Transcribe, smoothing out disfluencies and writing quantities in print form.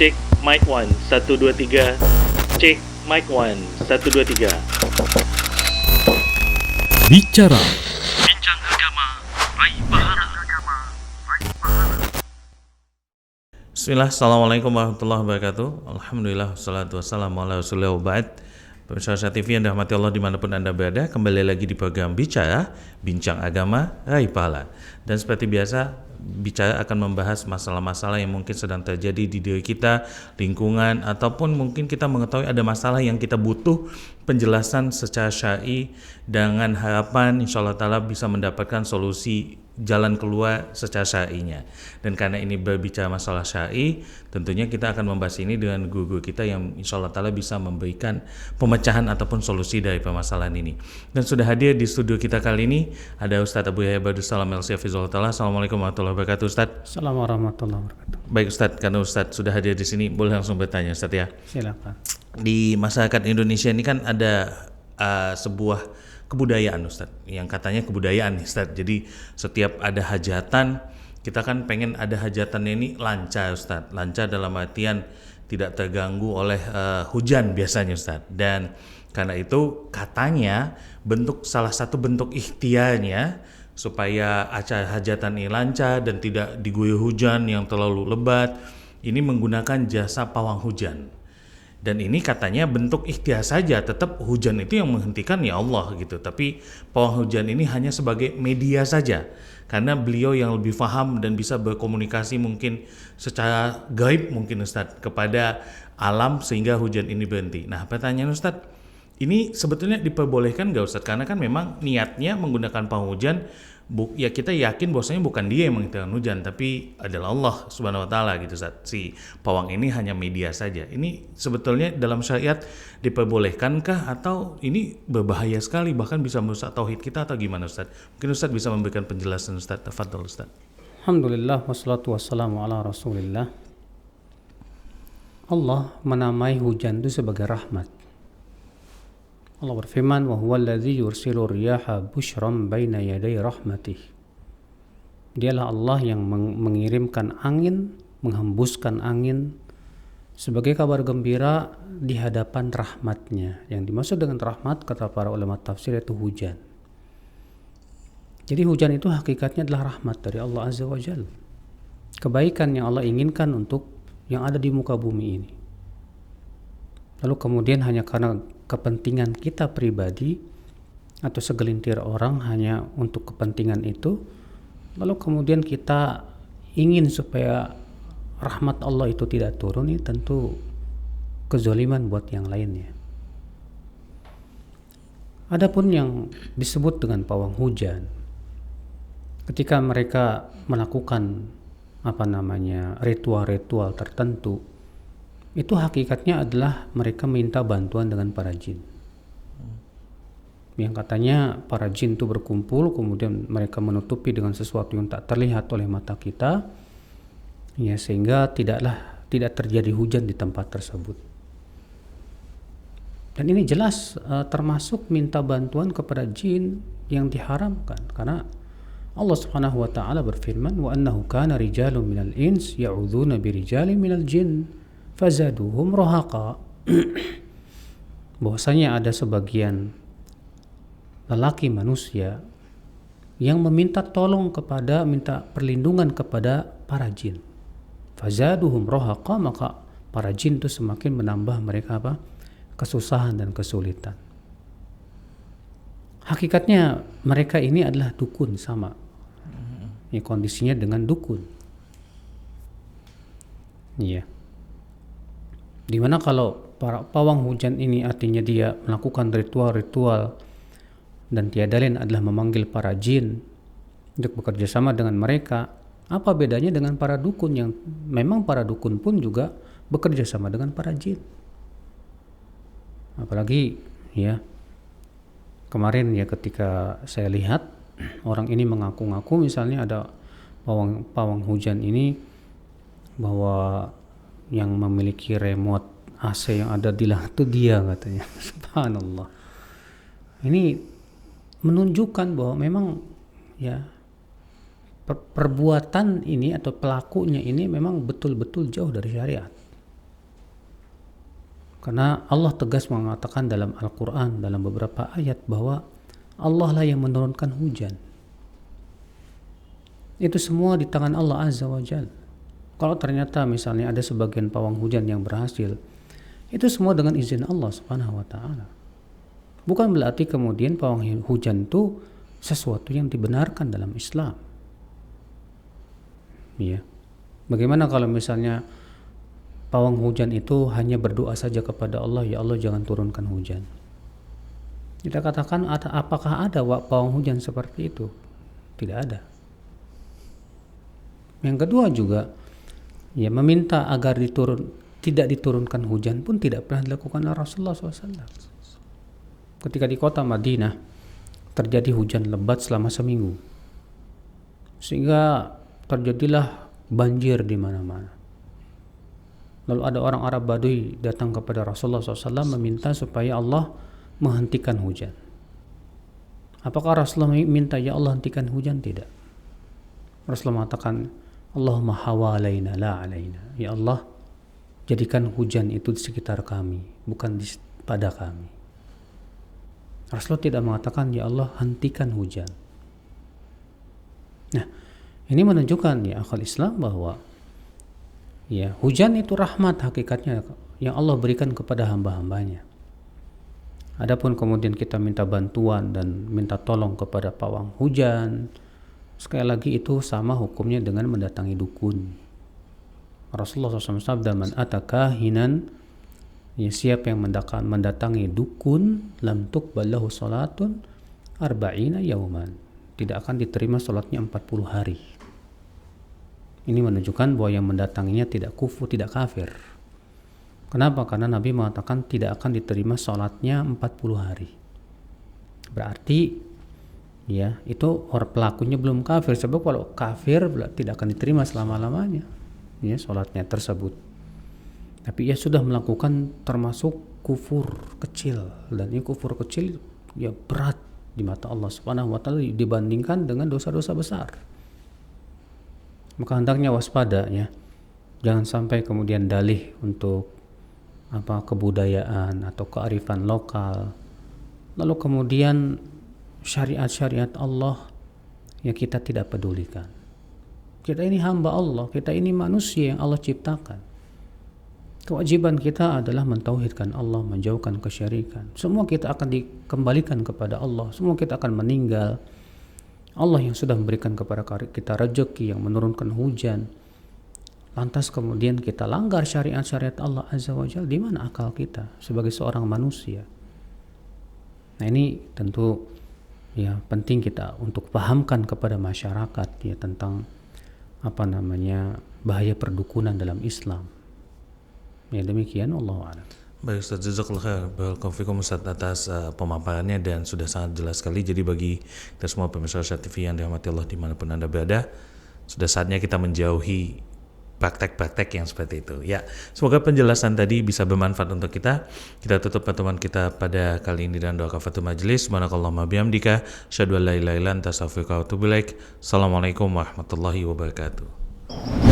Cek mic 1 1 2 3. Cek mic 1 1 2 3. Bicara Bincang agama, raih pahala. Bismillah, Assalamualaikum warahmatullahi wabarakatuh. Alhamdulillah, wassalatu wassalamu ala rasulillah wa ba'd. Pemirsa Syah TV yang dirahmati Allah dimanapun Anda berada, kembali lagi di program Bicara, Bincang Agama, Raih Pahala. Dan seperti biasa, Bicara akan membahas masalah-masalah yang mungkin sedang terjadi di diri kita, lingkungan, ataupun mungkin kita mengetahui ada masalah yang kita butuh penjelasan secara syar'i dengan harapan insyaAllah ta'ala bisa mendapatkan solusi jalan keluar secara syar'inya. Dan karena ini berbicara masalah syar'i, tentunya kita akan membahas ini dengan guru kita yang insyaAllah ta'ala bisa memberikan pemecahan ataupun solusi dari permasalahan ini. Dan sudah hadir di studio kita kali ini ada Ustadz Abu Yahya Badrussalam LC Hafizahullah Ta'ala. Assalamualaikum warahmatullahi wabarakatuh Ustadz. Assalamualaikum warahmatullahi wabarakatuh. Baik Ustadz, karena Ustadz sudah hadir di sini, boleh langsung bertanya Ustadz ya. Silakan. Di masyarakat Indonesia ini kan ada sebuah kebudayaan Ustadz, yang katanya kebudayaan nih Ustadz. Jadi setiap ada hajatan, kita kan pengen ada hajatannya ini lancar Ustadz. Lancar dalam artian tidak terganggu oleh hujan biasanya Ustadz. Dan karena itu katanya salah satu bentuk ikhtiarnya supaya acara hajatan ini lancar dan tidak diguyur hujan yang terlalu lebat, ini menggunakan jasa pawang hujan. Dan ini katanya bentuk ikhtiar saja, tetap hujan itu yang menghentikan ya Allah gitu. Tapi pawang hujan ini hanya sebagai media saja, karena beliau yang lebih paham dan bisa berkomunikasi mungkin secara gaib mungkin Ustadz kepada alam sehingga hujan ini berhenti. Nah pertanyaan Ustadz, ini sebetulnya diperbolehkan nggak Ustadz? Karena kan memang niatnya menggunakan pawang hujan, ya kita yakin bahwasanya bukan dia yang menghentikan hujan, tapi adalah Allah Subhanahu Wa Taala gitu Ustadz. Si pawang ini hanya media saja. Ini sebetulnya dalam syariat diperbolehkankah atau ini berbahaya sekali bahkan bisa merusak tauhid kita atau gimana Ustadz? Mungkin Ustadz bisa memberikan penjelasan Ustadz. Tafadhol Ustadz. Alhamdulillah wassalatu wassalamu ala rasulillah. Allah menamai hujan itu sebagai rahmat. Allah berfirman, wa huwa alladzi yursilu riyaha busyran baina yaday rahmatih. Dialah Allah yang mengirimkan angin, menghembuskan angin sebagai kabar gembira di hadapan rahmatnya. Yang dimaksud dengan rahmat kata para ulama tafsir itu hujan. Jadi hujan itu hakikatnya adalah rahmat dari Allah Azza wa Jalla. Kebaikan yang Allah inginkan untuk yang ada di muka bumi ini. Lalu kemudian hanya karena kepentingan kita pribadi atau segelintir orang hanya untuk kepentingan itu, lalu kemudian kita ingin supaya rahmat Allah itu tidak turun, ini tentu kezaliman buat yang lainnya. Adapun yang disebut dengan pawang hujan, ketika mereka melakukan ritual-ritual tertentu, itu hakikatnya adalah mereka minta bantuan dengan para jin. Yang katanya para jin itu berkumpul, kemudian mereka menutupi dengan sesuatu yang tak terlihat oleh mata kita, ya, sehingga tidak terjadi hujan di tempat tersebut. Dan ini jelas termasuk minta bantuan kepada jin yang diharamkan, karena Allah Subhanahu wa taala berfirman, wa annahu kana rijalun minal ins ya'udzuna birijalin minal jin fazaduhum rohaqa. Bahwasanya ada sebagian lelaki manusia yang minta perlindungan kepada para jin. Fazaduhum rohaqa, maka para jin itu semakin menambah mereka kesusahan dan kesulitan. Hakikatnya mereka ini adalah dukun sama. Ini kondisinya dengan dukun. Iya. Dimana kalau para pawang hujan ini artinya dia melakukan ritual-ritual dan tiada lain adalah memanggil para jin untuk bekerja sama dengan mereka. Apa bedanya dengan para dukun yang memang para dukun pun juga bekerja sama dengan para jin? Apalagi ya kemarin ya ketika saya lihat orang ini mengaku-ngaku misalnya ada pawang hujan ini bahwa yang memiliki remote AC yang ada di langit itu dia katanya. Subhanallah. Ini menunjukkan bahwa memang ya perbuatan ini atau pelakunya ini memang betul-betul jauh dari syariat. Karena Allah tegas mengatakan dalam Al-Quran, dalam beberapa ayat, bahwa Allah lah yang menurunkan hujan. Itu semua di tangan Allah Azza wa Jal. Kalau ternyata misalnya ada sebagian pawang hujan yang berhasil, itu semua dengan izin Allah Subhanahu wa Ta'ala. Bukan berarti kemudian pawang hujan itu sesuatu yang dibenarkan dalam Islam. Ya. Bagaimana kalau misalnya pawang hujan itu hanya berdoa saja kepada Allah, ya Allah jangan turunkan hujan. Kita katakan apakah ada pawang hujan seperti itu? Tidak ada. Yang kedua juga, ya meminta agar tidak diturunkan hujan pun tidak pernah dilakukan oleh Rasulullah SAW. Ketika di kota Madinah terjadi hujan lebat selama seminggu, sehingga terjadilah banjir di mana-mana. Lalu ada orang Arab Badui datang kepada Rasulullah SAW meminta supaya Allah menghentikan hujan. Apakah Rasulullah minta ya Allah hentikan hujan? Tidak. Rasulullah mengatakan Allahumma hawalaina la alaina. Ya Allah, jadikan hujan itu di sekitar kami, bukan pada kami. Rasulullah tidak mengatakan ya Allah hentikan hujan. Nah, ini menunjukkan ya akal Islam bahwa ya hujan itu rahmat hakikatnya yang Allah berikan kepada hamba-hambanya. Adapun kemudian kita minta bantuan dan minta tolong kepada pawang hujan, sekali lagi itu sama hukumnya dengan mendatangi dukun. Rasulullah SAW sabda, man ataka hinan, ya siapa yang mendatangi dukun, lam tuqballahu salatun arba'ina yauman, tidak akan diterima salatnya 40 hari. Ini menunjukkan bahwa yang mendatanginya tidak kufur, tidak kafir. Kenapa? Karena Nabi mengatakan tidak akan diterima salatnya 40 hari. Berarti ya itu orang pelakunya belum kafir, sebab kalau kafir tidak akan diterima selama-lamanya ya salatnya tersebut. Tapi ia sudah melakukan termasuk kufur kecil, dan ini kufur kecil ya berat di mata Allah Subhanahu wa Ta'ala dibandingkan dengan dosa-dosa besar. Maka hendaknya waspada ya, jangan sampai kemudian dalih untuk kebudayaan atau kearifan lokal, lalu kemudian syariat-syariat Allah yang kita tidak pedulikan. Kita ini hamba Allah, kita ini manusia yang Allah ciptakan. Kewajiban kita adalah mentauhidkan Allah, menjauhkan kesyirikan. Semua kita akan dikembalikan kepada Allah, semua kita akan meninggal. Allah yang sudah memberikan kepada kita rezeki, yang menurunkan hujan. Lantas kemudian kita langgar syariat-syariat Allah Azza wa Jalla, di mana akal kita sebagai seorang manusia? Nah, ini tentu ya penting kita untuk pahamkan kepada masyarakat ya tentang bahaya perdukunan dalam Islam. Ya demikian, Allahu a'lam. Baik Ustaz, jazakallahu khair. Barakallahu fikum Ustaz atas pemaparannya dan sudah sangat jelas sekali. Jadi bagi kita semua pemirsa Syah TV yang dirahmati Allah dimanapun Anda berada, sudah saatnya kita menjauhi praktek-praktek yang seperti itu. Ya, semoga penjelasan tadi bisa bermanfaat untuk kita. Kita tutup pertemuan kita pada kali ini dengan doa kafaratul majelis. Subhanakallahumma bihamdika, asyhadu an la ilaha illa anta, astaghfiruka wa atubu ilaik. Assalamualaikum warahmatullahi wabarakatuh.